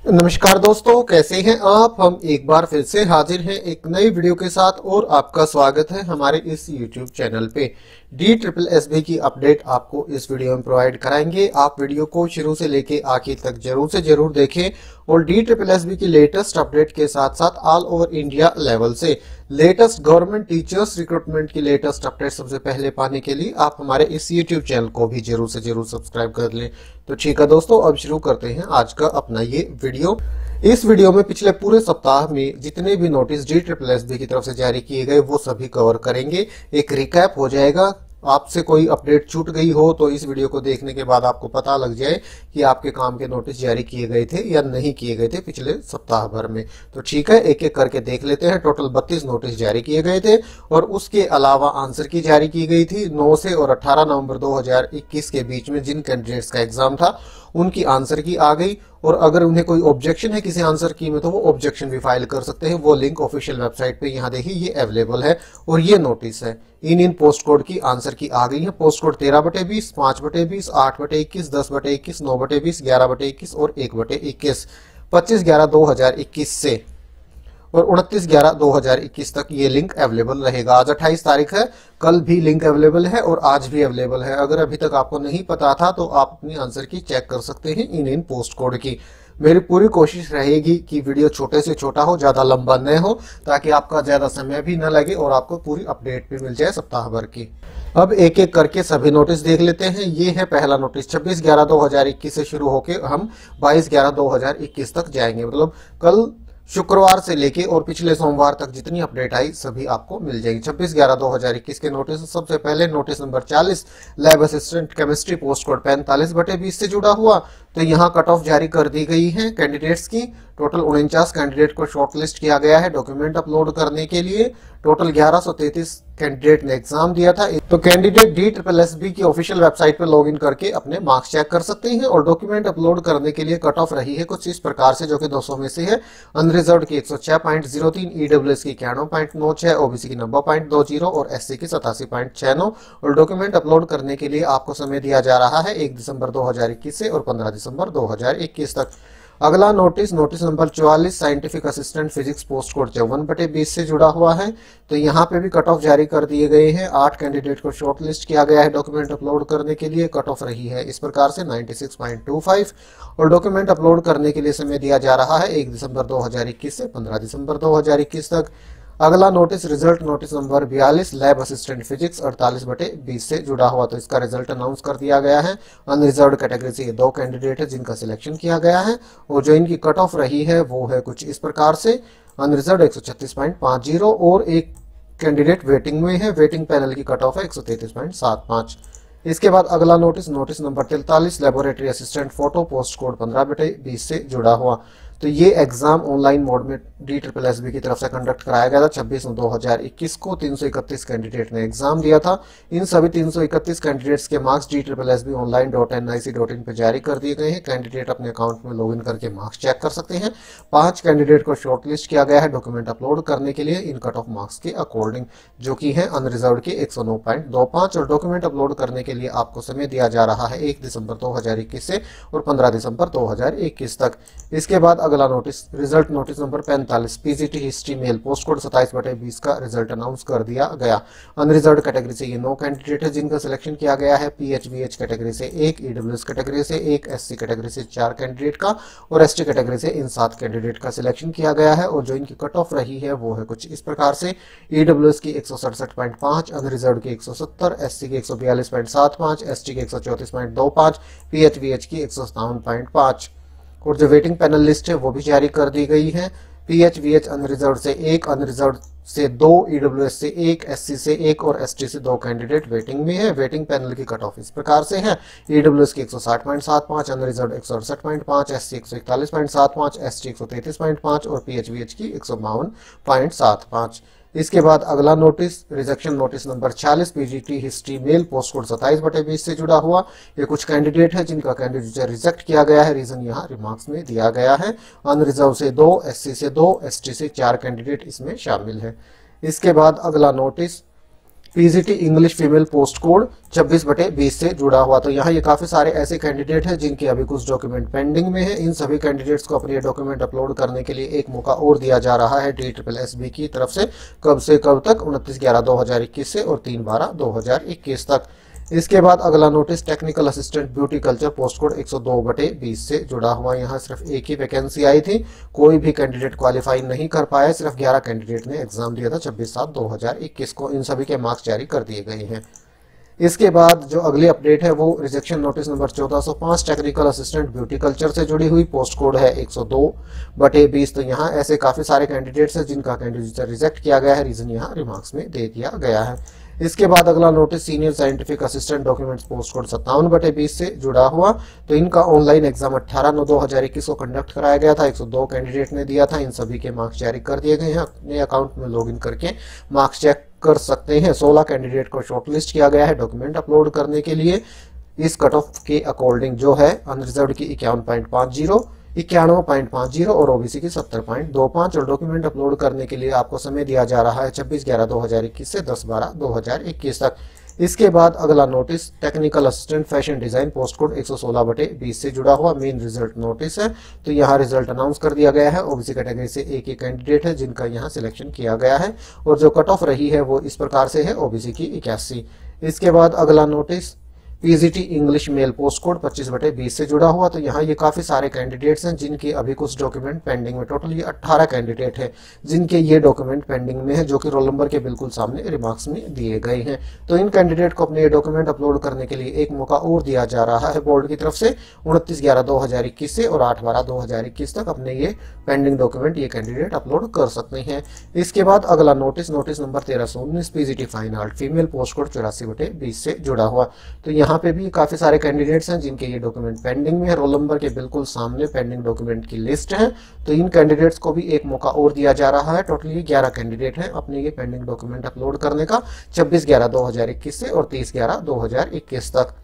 नमस्कार दोस्तों, कैसे हैं आप। हम एक बार फिर से हाजिर हैं एक नई वीडियो के साथ और आपका स्वागत है हमारे इस YouTube चैनल पे। DSSB की अपडेट आपको इस वीडियो में प्रोवाइड कराएंगे। आप वीडियो को शुरू से लेके आखिर तक जरूर से जरूर देखें और DSSB की लेटेस्ट अपडेट के साथ साथ ऑल ओवर इंडिया लेवल से लेटेस्ट गवर्नमेंट टीचर्स रिक्रूटमेंट की लेटेस्ट अपडेट सबसे पहले पाने के लिए आप हमारे इस YouTube चैनल को भी जरूर से जरूर सब्सक्राइब कर लें। तो ठीक है दोस्तों, अब शुरू करते हैं आज का अपना ये वीडियो। इस वीडियो में पिछले पूरे सप्ताह में जितने भी नोटिस DSSB की तरफ से जारी किए गए वो सभी कवर करेंगे। एक रिकैप हो जाएगा। आपसे कोई अपडेट छूट गई हो तो इस वीडियो को देखने के बाद आपको पता लग जाए कि आपके काम के नोटिस जारी किए गए थे या नहीं किए गए थे पिछले सप्ताह भर में। तो ठीक है, एक एक करके देख लेते हैं। टोटल 32 नोटिस जारी किए गए थे और उसके अलावा आंसर की जारी की गई थी। 9 से और 18 नवंबर 2021 के बीच में जिन कैंडिडेट्स का एग्जाम था उनकी आंसर की आ गई और अगर उन्हें कोई ऑब्जेक्शन है किसी आंसर की में तो वो ऑब्जेक्शन भी फाइल कर सकते हैं। वो लिंक ऑफिशियल वेबसाइट पे यहाँ देखिए ये अवेलेबल है और ये नोटिस है। इन पोस्ट कोड की आंसर की आ गई है। पोस्ट कोड 13/20, 5/20, 8/21, 10/21, 9/20, 11/21 और 1/21, 25/11/2021 से और 29/11/2021 तक ये लिंक अवेलेबल रहेगा। आज 28 तारीख है, कल भी लिंक अवेलेबल है और आज भी अवेलेबल है। अगर अभी तक आपको नहीं पता था तो आप अपनी आंसर की चेक कर सकते हैं इन पोस्ट कोड की। मेरी पूरी कोशिश रहेगी कि वीडियो छोटे से छोटा हो, ज्यादा लंबा न हो, ताकि आपका ज्यादा समय भी न लगे और आपको पूरी अपडेट भी मिल जाए सप्ताह भर की। अब एक एक करके सभी नोटिस देख लेते हैं। ये है पहला नोटिस 26/11/2021 से शुरू होकर हम 22/11/2021 तक जाएंगे। मतलब कल शुक्रवार से लेके और पिछले सोमवार तक जितनी अपडेट आई सभी आपको मिल जाएगी। 26/11/2021 के नोटिस। सबसे पहले notice number 40 lab assistant chemistry post code 45/20 से जुड़ा हुआ। तो यहाँ कट ऑफ जारी कर दी गई है कैंडिडेट्स की। टोटल 49 कैंडिडेट को शॉर्टलिस्ट किया गया है डॉक्यूमेंट अपलोड करने के लिए। टोटल 1133 कैंडिडेट ने एग्जाम दिया था। तो कैंडिडेट DSSB की ऑफिशियल वेबसाइट पर लॉगिन करके अपने मार्क्स चेक कर सकते हैं और डॉक्यूमेंट अपलोड करने के लिए कट ऑफ रही है कुछ इस प्रकार से, जो कि 200 में से है। अनरिजर्व्ड की 106.03, EWS की 91.96, OBC की 90.20 और SC की 87.69। और डॉक्यूमेंट अपलोड करने के लिए आपको समय दिया जा रहा है 1 दिसंबर 2021 से और 15 दिसंबर 2021 तक। अगला notice number 44 scientific assistant physics post code 54/20 से जुड़ा हुआ है। तो यहाँ पे भी कट ऑफ जारी कर दिए गए हैं। 8 कैंडिडेट को शॉर्ट लिस्ट किया गया है डॉक्यूमेंट अपलोड करने के लिए। कट ऑफ रही है इस प्रकार से 96.25 और डॉक्यूमेंट अपलोड करने के लिए समय दिया जा रहा है 1 दिसंबर 2021 से 15 दिसंबर 2021 तक। अगला notice result notice number 42 lab assistant physics 48/20 से जुड़ा हुआ। तो इसका रिजल्ट अनाउंस कर दिया गया है। अनरिजर्व्ड कैटेगरी से ये 2 कैंडिडेट है जिनका सिलेक्शन किया गया है और जो इनकी कट ऑफ रही है वो है कुछ इस प्रकार से। अनरिजर्व्ड 136.50 और एक कैंडिडेट वेटिंग में है। वेटिंग पैनल की कट ऑफ है 133.75। इसके बाद अगला notice number 43 laboratory assistant photo post code 15/20 से जुड़ा हुआ। तो ये एग्जाम ऑनलाइन मोड में DSSB की तरफ से कंडक्ट कराया गया था 26/9/2021 को। 331 कैंडिडेट ने एग्जाम दिया था। इन सभी 331 कैंडिडेट्स के मार्क्स DSSB online.nic.in पे जारी कर दिए गए हैं। कैंडिडेट अपने अकाउंट में लॉगिन करके मार्क्स चेक कर सकते हैं। 5 कैंडिडेट को शॉर्टलिस्ट किया गया है डॉक्यूमेंट अपलोड करने के लिए इन कट ऑफ मार्क्स के अकॉर्डिंग, जो कि है अनरिजर्व्ड के 109.25 और डॉक्यूमेंट अपलोड करने के लिए आपको समय दिया जा रहा है 1 दिसंबर 2021 से और 15 दिसंबर 2021 तक। इसके बाद अगला notice result notice number 45 PGT history mail post code 27/20 का रिजल्ट अनाउंस कर दिया गया। अनरिजर्व्ड कैटेगरी से ये 9 कैंडिडेट है जिनका सिलेक्शन किया गया है। PHVH कैटेगरी से 1, EWS कैटेगरी से 1, SC कैटेगरी से 4 कैंडिडेट का और ST कैटेगरी से इन 7 कैंडिडेट का सिलेक्शन किया गया है और जो इनकी कट ऑफ रही है वो है कुछ इस प्रकार से। EWS की 167.5, अनरिजर्व्ड की 170, SC की 142.75, ST की 134.25, PHVH की 157.5 और जो वेटिंग पैनल लिस्ट है वो भी जारी कर दी गई है। PHVH अनरिजर्व्ड से 1, अनरिजर्व्ड से 2, EWS से 1, SC से 1 और ST से 2 कैंडिडेट वेटिंग में है। वेटिंग पैनल की कट ऑफ इस प्रकार से है। EWS की 160.75, अनरिजर्व्ड 168.5, SC 141.75, ST 133.5 और PHVH की 152.75। इसके बाद अगला notice rejection notice number 46 PGT history mail post code 27/20 से जुड़ा हुआ। ये कुछ कैंडिडेट है जिनका कैंडिडेट रिजेक्ट किया गया है। रीजन यहाँ रिमार्क्स में दिया गया है। अनरिजर्व से 2, SC से 2, ST से 4 कैंडिडेट इसमें शामिल है। इसके बाद अगला notice PGT English female post code 26/20 से जुड़ा हुआ। तो यहाँ ये काफी सारे ऐसे कैंडिडेट हैं जिनके अभी कुछ डॉक्यूमेंट पेंडिंग में है। इन सभी कैंडिडेट्स को अपने डॉक्यूमेंट अपलोड करने के लिए एक मौका और दिया जा रहा है DSSB की तरफ से कब तक 29/11/2021 से और 3/12/2021 तक। इसके बाद अगला notice technical assistant beauty culture post code 102/20 से जुड़ा हुआ। यहाँ सिर्फ एक ही वैकेंसी आई थी, कोई भी कैंडिडेट क्वालिफाई नहीं कर पाया, सिर्फ 11 कैंडिडेट ने एग्जाम दिया था 26/7/2021 को। इन सभी के मार्क्स जारी कर दिए गए हैं। इसके बाद जो अगली अपडेट है वो rejection notice number 1405 technical assistant beauty culture से जुड़ी हुई, पोस्ट कोड है 102/20। तो यहाँ ऐसे काफी सारे कैंडिडेट्स हैं जिनका कैंडिडेट रिजेक्ट किया गया है, रीजन यहाँ रिमार्क्स में दे दिया गया है। इसके बाद अगला notice senior scientific assistant documents post code 57/20 से जुड़ा हुआ। तो इनका ऑनलाइन एग्जाम 18/9/2021 को कंडक्ट कराया गया था, 102 कैंडिडेट ने दिया था। इन सभी के मार्क्स जारी कर दिए गए हैं। अपने अकाउंट में लॉगिन करके मार्क्स चेक कर सकते हैं। 16 कैंडिडेट को शॉर्टलिस्ट किया गया है डॉक्यूमेंट अपलोड करने के लिए। इस कट ऑफ के अकॉर्डिंग जो है अनरिजर्व्ड की 51.50, 91.50 और ओबीसी की 70.25 और डॉक्यूमेंट अपलोड करने के लिए आपको समय दिया जा रहा है 26/11/2021 से 10/12/2021 तक। इसके बाद अगला notice technical assistant fashion design post code 116/20 से जुड़ा हुआ मेन रिजल्ट नोटिस है। तो यहाँ रिजल्ट अनाउंस कर दिया गया है। ओबीसी कैटेगरी से एक ही कैंडिडेट है जिनका यहाँ सिलेक्शन किया गया है और जो कट ऑफ रही है वो इस प्रकार से है, ओबीसी की 81। इसके बाद अगला notice PGT English mail post code 25/20 से जुड़ा हुआ। तो यहाँ ये काफी सारे कैंडिडेट्स हैं जिनके अभी कुछ डॉक्यूमेंट पेंडिंग में, टोटल ये 18 कैंडिडेट हैं जिनके ये डॉक्यूमेंट पेंडिंग में है, जो कि रोल नंबर के बिल्कुल सामने रिमार्क्स में दिए गए हैं। तो इन कैंडिडेट को अपने ये डॉक्यूमेंट अपलोड करने के लिए एक मौका और दिया जा रहा है बोर्ड की तरफ से 29/11/2021 से और 8/12/2021 तक अपने ये पेंडिंग डॉक्यूमेंट ये कैंडिडेट अपलोड कर सकते हैं। इसके बाद अगला notice number 1319 PGT fine art female post code 84/20 से जुड़ा हुआ। तो यहाँ पे भी काफी सारे कैंडिडेट्स हैं जिनके ये डॉक्यूमेंट पेंडिंग में है, रोल नंबर के बिल्कुल सामने पेंडिंग डॉक्यूमेंट की लिस्ट है। तो इन कैंडिडेट्स को भी एक मौका और दिया जा रहा है। टोटली 11 कैंडिडेट हैं अपने ये पेंडिंग डॉक्यूमेंट अपलोड करने का 26/11/2021 से और 30/11/2021 तक।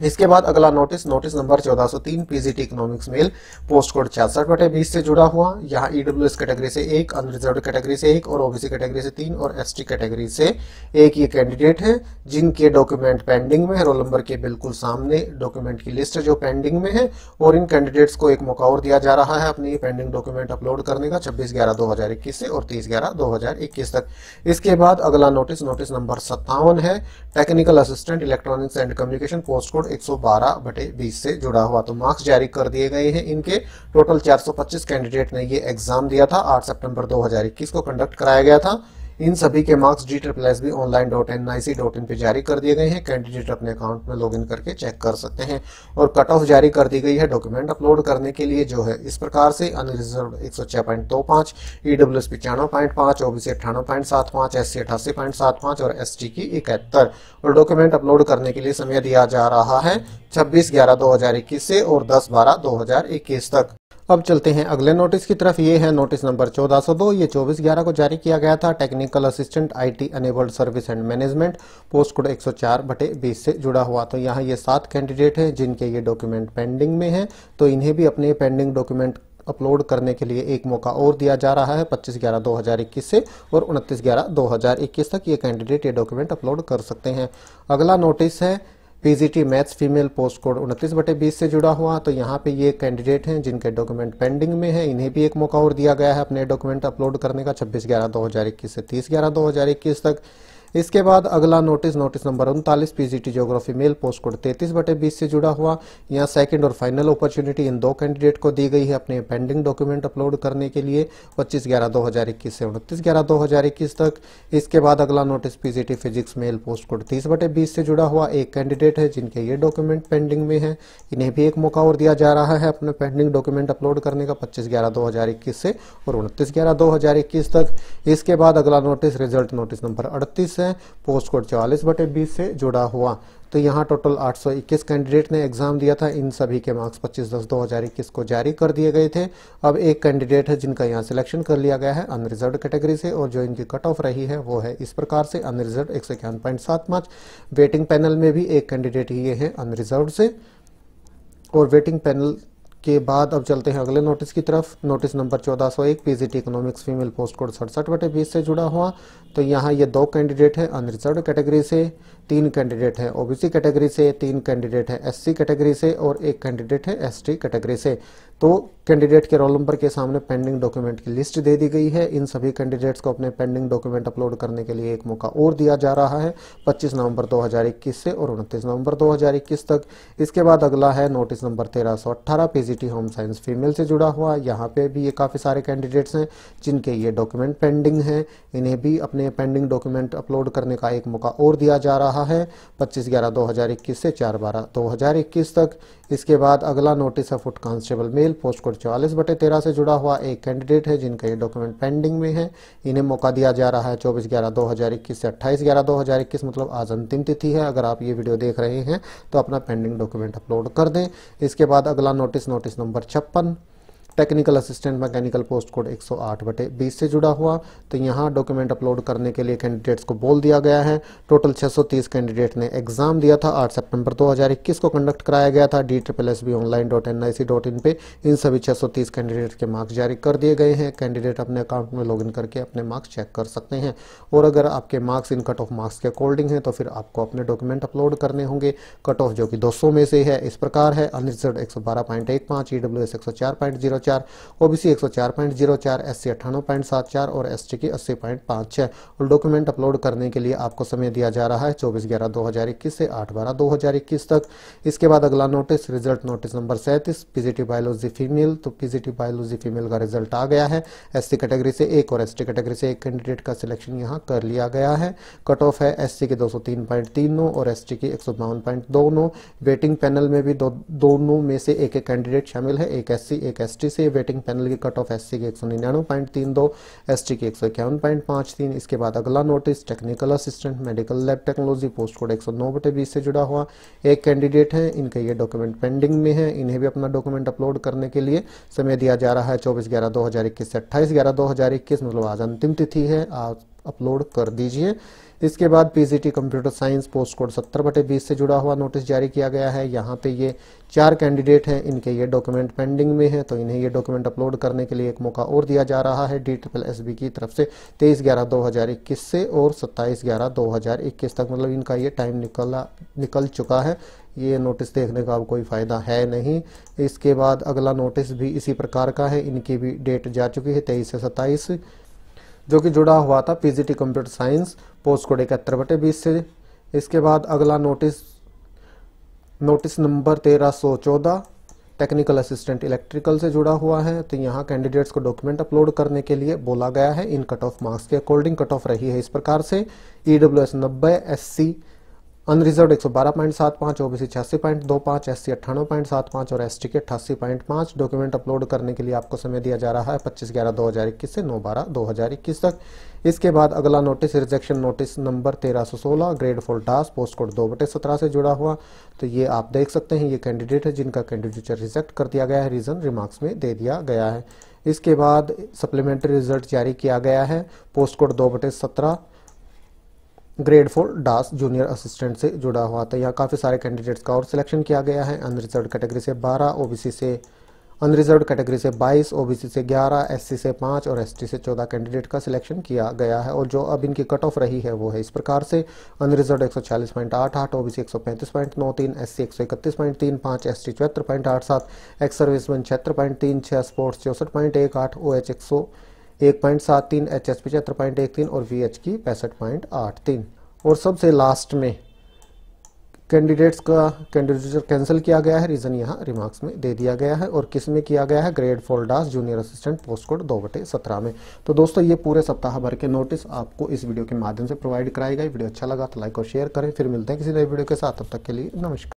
इसके बाद अगला notice number 1403 PGT economics mail post code 66/20 से जुड़ा हुआ। यहाँ ईडब्ल्यूएस कैटेगरी से एक, अनरिजर्व्ड कैटेगरी से एक और ओबीसी कैटेगरी से 3 और एसटी कैटेगरी से एक ये कैंडिडेट है जिनके डॉक्यूमेंट पेंडिंग में है, रोल नंबर के बिल्कुल सामने डॉक्यूमेंट की लिस्ट जो पेंडिंग में है। और इन कैंडिडेट्स को एक मौका और दिया जा रहा है अपने ये पेंडिंग डॉक्यूमेंट अपलोड करने का 26/11/2021 से और 30/11/2021 तक। इसके बाद अगला नोटिस नंबर 57 है technical assistant electronics and communication post code 112/20 से जुड़ा हुआ। तो मार्क्स जारी कर दिए गए हैं इनके। टोटल 425 कैंडिडेट ने ये एग्जाम दिया था, 8 सितंबर 2021 को कंडक्ट कराया गया था। इन सभी के मार्क्स DSSB online.nic.in पे जारी कर दिए गए हैं। कैंडिडेट अपने अकाउंट में लॉगिन करके चेक कर सकते हैं। और कट ऑफ जारी कर दी गई है डॉक्यूमेंट अपलोड करने के लिए जो है इस प्रकार से अनरिजर्व्ड 106.25, ईडब्ल्यूएस 95.5, ओबीसी 98.75, एससी 88.75 और एसटी की 71। और डॉक्यूमेंट अपलोड करने के लिए समय दिया जा रहा है 26/11/2021 से और 10/12/2021 तक। अब चलते हैं अगले नोटिस की तरफ। ये है नोटिस नंबर 1402, ये 24/11 को जारी किया गया था। Technical assistant IT enabled service and management post code 104/20 से जुड़ा हुआ। तो यहाँ ये 7 कैंडिडेट हैं जिनके ये डॉक्यूमेंट पेंडिंग में है। तो इन्हें भी अपने पेंडिंग डॉक्यूमेंट अपलोड करने के लिए एक मौका और दिया जा रहा है 25/11/2021 से और 29/11/2021 तक ये कैंडिडेट ये डॉक्यूमेंट अपलोड कर सकते हैं। अगला नोटिस है PGT maths female post code 29/20 से जुड़ा हुआ। तो यहाँ पे ये कैंडिडेट हैं जिनके डॉक्यूमेंट पेंडिंग में है, इन्हें भी एक मौका और दिया गया है अपने डॉक्यूमेंट अपलोड करने का 26/11/2021 से 30/11/2021 तक। इसके बाद अगला notice number 39 PGT geography mail post code 33/20 से जुड़ा हुआ। यहाँ सेकंड और फाइनल अपॉर्चुनिटी इन 2 कैंडिडेट को दी गई है अपने पेंडिंग डॉक्यूमेंट अपलोड करने के लिए 25/11/2021 से 29/11/2021 तक। इसके बाद अगला notice PGT physics mail post code 30/20 से जुड़ा हुआ। एक कैंडिडेट है जिनके ये डॉक्यूमेंट पेंडिंग में है, इन्हें भी एक मौका और दिया जा रहा है अपने पेंडिंग डॉक्यूमेंट अपलोड करने का 25/11/2021 से और 29/11/2021 तक। इसके बाद अगला notice result notice number 38 post code 44/20 से जुड़ा हुआ। तो यहाँ टोटल 821 कैंडिडेट ने एग्जाम दिया था। इन सभी के मार्क्स 25/10/2021 को जारी कर दिए गए थे। अब एक कैंडिडेट है जिनका यहाँ सिलेक्शन कर लिया गया है अनरिजर्व्ड कैटेगरी से और जो इनकी कट ऑफ रही है वो है इस प्रकार से अनरिजर्व्ड 151.75। वेटिंग पैनल में भी एक कैंडिडेट ये है अनरिजर्व्ड से और वेटिंग पैनल के बाद अब चलते हैं अगले नोटिस की तरफ। Notice number 1401 PGT economics female post code 67/20 से जुड़ा हुआ। तो यहाँ ये 2 कैंडिडेट हैं अनरिजर्व्ड कैटेगरी से, 3 कैंडिडेट हैं ओबीसी कैटेगरी से, 3 कैंडिडेट हैं एससी कैटेगरी से और 1 कैंडिडेट है एसटी कैटेगरी से। तो कैंडिडेट के रोल नंबर के सामने पेंडिंग डॉक्यूमेंट की लिस्ट दे दी गई है। इन सभी कैंडिडेट्स को अपने पेंडिंग डॉक्यूमेंट अपलोड करने के लिए एक मौका और दिया जा रहा है 25 नवंबर 2021 से और 29 नवंबर 2021 तक। इसके बाद अगला है notice number 1318 PGT home science female से जुड़ा हुआ। यहाँ पे भी ये काफ़ी सारे कैंडिडेट्स हैं जिनके ये डॉक्यूमेंट पेंडिंग हैं। इन्हें भी अपने पेंडिंग डॉक्यूमेंट अपलोड करने का एक मौका और दिया जा रहा है 25/11/2021 से 4/12/2021 तक। इसके बाद अगला नोटिस है foot constable mail post code 44/13 से जुड़ा हुआ एक कैंडिडेट है जिनका ये डॉक्यूमेंट पेंडिंग में है। इन्हें मौका दिया जा रहा है 24/11/2021 से 28/11/2021, मतलब आज अंतिम तिथि है। अगर आप ये वीडियो देख रहे हैं तो अपना पेंडिंग डॉक्यूमेंट अपलोड कर दें। इसके बाद अगला notice number 56 technical assistant mechanical post code 108/20 से जुड़ा हुआ। तो यहाँ डॉक्यूमेंट अपलोड करने के लिए कैंडिडेट्स को बोल दिया गया है। टोटल 630 कैंडिडेट ने एग्जाम दिया था। 8 सितंबर 2021 को कंडक्ट कराया गया था DSSBonline.nic.in पे। इन सभी 630 कैंडिडेट के मार्क्स जारी कर दिए गए हैं। कैंडिडेट अपने अकाउंट में लॉगिन करके अपने मार्क्स चेक कर सकते हैं। और अगर आपके marks in cut off marks के अकॉर्डिंग है तो फिर आपको अपने डॉक्यूमेंट अपलोड करने होंगे। कट ऑफ जो कि 200 में से है इस प्रकार है: अनरिजर्व्ड 112.15, ईडब्ल्यूएस 104.04, ओबीसी 104.04, एससी 98.74 और एसटी की 80.56। और डॉक्यूमेंट अपलोड करने के लिए आपको समय दिया जा रहा है 24/11/2021 से 8/12/2021 तक। इसके बाद अगला notice result notice number 37 PGT biology female. तो पीजीटी बायोलॉजी फीमेल का रिजल्ट आ गया है। एससी कैटेगरी से 1 और एसटी कैटेगरी से 1 कैंडिडेट का सिलेक्शन यहाँ कर लिया गया है। कट ऑफ है एससी की 203.39 और एसटी की 152.29। वेटिंग पैनल में भी दोनों में से एक कैंडिडेट शामिल है, एक एससी एक एसटी से। वेटिंग पैनल की कट ऑफ एससी की 199.32, एसटी की 151.53। इसके बाद अगला notice technical assistant medical lab technology post code 109/20 से जुड़ा हुआ एक कैंडिडेट है। इनके ये डॉक्यूमेंट पेंडिंग में है। इन्हें भी अपना डॉक्यूमेंट अपलोड करने के लिए समय दिया जा रहा है 24/11/2021 से 28/11/2021, मतलब आज अंतिम तिथि है। आप अपलोड कर दीजिए। इसके बाद PGT computer science post code 70/20 से जुड़ा हुआ नोटिस जारी किया गया है। यहाँ पे ये 4 कैंडिडेट हैं, इनके ये डॉक्यूमेंट पेंडिंग में है। तो इन्हें ये डॉक्यूमेंट अपलोड करने के लिए एक मौका और दिया जा रहा है DSSB की तरफ से 23/11/2021 से और 27/11/2021 तक, मतलब इनका ये टाइम निकल चुका है। ये नोटिस देखने का अब कोई फ़ायदा है नहीं। इसके बाद अगला नोटिस भी इसी प्रकार का है। इनकी भी डेट जा चुकी है 23 से 27, जो कि जुड़ा हुआ था PGT computer science post code 71/20 से। इसके बाद अगला notice number 1314 technical assistant electrical से जुड़ा हुआ है। तो यहाँ कैंडिडेट्स को डॉक्यूमेंट अपलोड करने के लिए बोला गया है। इन कट ऑफ मार्क्स के अकॉर्डिंग कट ऑफ रही है इस प्रकार से: EWS 90, SC unreserved 112.75, OBC 86.25, SC 98.75 और एसटी के 88.5। डॉक्यूमेंट अपलोड करने के लिए आपको समय दिया जा रहा है 25/11/2021 से 9/12/2021 तक। इसके बाद अगला notice rejection notice number 1316 grade 4 dance post code 2/17 से जुड़ा हुआ। तो ये आप देख सकते हैं, ये कैंडिडेट है जिनका कैंडिडेचर रिजेक्ट कर दिया गया है। रीजन रिमार्क्स में दे दिया गया है। इसके बाद सप्लीमेंट्री रिजल्ट जारी किया गया है post code 2/17 grade 4 dance junior assistant से जुड़ा हुआ था। यहाँ काफ़ी सारे कैंडिडेट्स का और सिलेक्शन किया गया है। अनरिजर्व्ड कैटेगरी से 12, ओबीसी से अनरिजर्व्ड कैटेगरी से 22, ओबीसी से 11, एससी से 5 और एसटी से 14 कैंडिडेट का सिलेक्शन किया गया है। और जो अब इनकी कट ऑफ रही है वो है इस प्रकार से: unreserved 140.88, OBC 135.93, SC 131.35, ST 74.87, ex serviceman 76.36, sports 64.18, OH 101.73, HS 75.13 और वीएच की 65.83। और सबसे लास्ट में कैंडिडेट्स का कैंडिडेचर कैंसिल किया गया है। रीजन यहाँ रिमार्क्स में दे दिया गया है। और किस में किया गया है? Grade 4 dance junior assistant post code 2/17 में। तो दोस्तों ये पूरे सप्ताह भर के नोटिस आपको इस वीडियो के माध्यम से प्रोवाइड कराई गई। वीडियो अच्छा लगा तो लाइक और शेयर करें। फिर मिलते हैं किसी नए वीडियो के साथ, तब तक के लिए नमस्कार।